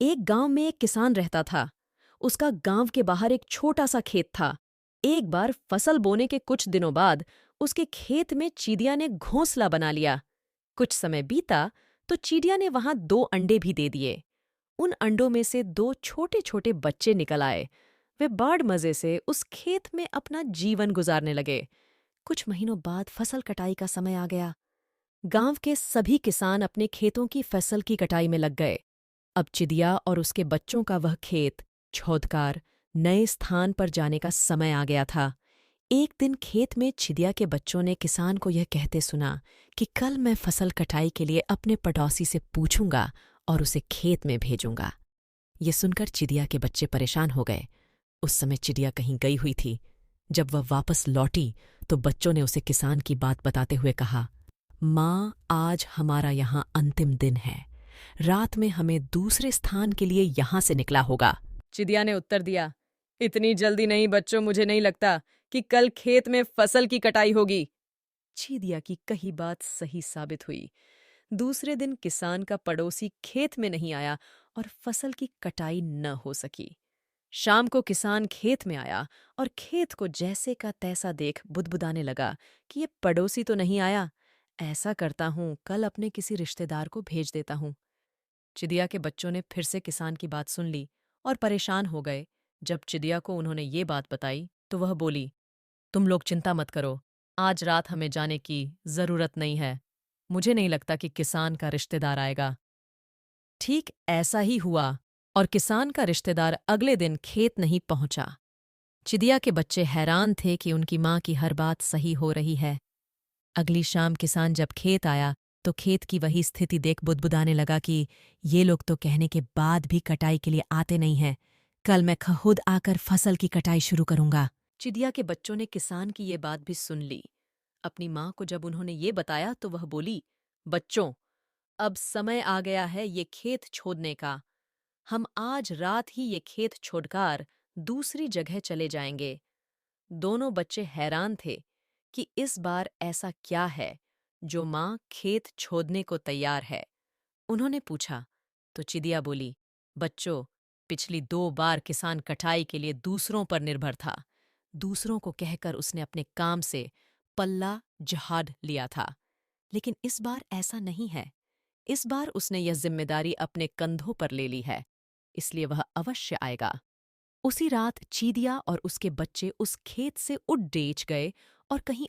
एक गांव में एक किसान रहता था। उसका गांव के बाहर एक छोटा सा खेत था। एक बार फसल बोने के कुछ दिनों बाद उसके खेत में चीदिया ने घोंसला बना लिया। कुछ समय बीता तो चीडिया ने वहां 2 अंडे भी दे दिए। उन अंडों में से 2 छोटे-छोटे बच्चे निकल आए। वे बड़ मजे से उस खेत में अपना जीवन गुजारने लगे। कुछ महीनों बाद फसल कटाई का समय आ गया। गांव के सभी किसान अपने खेतों की फसल की कटाई में लग गए। अब चिदिया और उसके बच्चों का वह खेत छोदकर नए स्थान पर जाने का समय आ गया था। एक दिन खेत में चिदिया के बच्चों ने किसान को यह कहते सुना कि कल मैं फसल कटाई के लिए अपने पड़ोसी से पूछूंगा और उसे खेत में भेजूंगा। ये सुनकर चिदिया के बच्चे परेशान हो गए। उस समय चिड़िया कहीं गई हुई थी। जब वह वापस लौटी तो बच्चों ने उसे किसान की बात बताते हुए कहा, माँ, आज हमारा यहाँ अंतिम दिन है। रात में हमें दूसरे स्थान के लिए यहाँ से निकला होगा। चिड़िया ने उत्तर दिया, इतनी जल्दी नहीं बच्चों, मुझे नहीं लगता कि कल खेत में फसल की कटाई होगी। चिड़िया की कही बात सही साबित हुई। दूसरे दिन किसान का पड़ोसी खेत में नहीं आया और फसल की कटाई न हो सकी। शाम को किसान खेत में आया और खेत को जैसे का तैसा देख बुदबुदाने लगा कि ये पड़ोसी तो नहीं आया। ऐसा करता हूँ, कल अपने किसी रिश्तेदार को भेज देता हूँ। चिदिया के बच्चों ने फिर से किसान की बात सुन ली और परेशान हो गए। जब चिदिया को उन्होंने ये बात बताई तो वह बोली, तुम लोग चिंता मत करो, आज रात हमें जाने की जरूरत नहीं है। मुझे नहीं लगता कि किसान का रिश्तेदार आएगा। ठीक ऐसा ही हुआ और किसान का रिश्तेदार अगले दिन खेत नहीं पहुंचा। चिदिया के बच्चे हैरान थे कि उनकी माँ की हर बात सही हो रही है। अगली शाम किसान जब खेत आया तो खेत की वही स्थिति देख बुदबुदाने लगा कि ये लोग तो कहने के बाद भी कटाई के लिए आते नहीं हैं। कल मैं खुद आकर फसल की कटाई शुरू करूंगा। चिदिया के बच्चों ने किसान की ये बात भी सुन ली। अपनी माँ को जब उन्होंने ये बताया तो वह बोली, बच्चों, अब समय आ गया है ये खेत छोड़ने का। हम आज रात ही ये खेत छोड़कर दूसरी जगह चले जाएंगे। दोनों बच्चे हैरान थे कि इस बार ऐसा क्या है जो माँ खेत छोड़ने को तैयार है। उन्होंने पूछा तो चिदिया बोली, बच्चों, पिछली 2 बार किसान कटाई के लिए दूसरों पर निर्भर था। दूसरों को कहकर उसने अपने काम से पल्ला झाड़ लिया था। लेकिन इस बार ऐसा नहीं है। इस बार उसने यह जिम्मेदारी अपने कंधों पर ले ली है, इसलिए वह अवश्य आएगा। उसी रात चीदिया और उसके बच्चे उस खेत से उड़ डेच गए और कहीं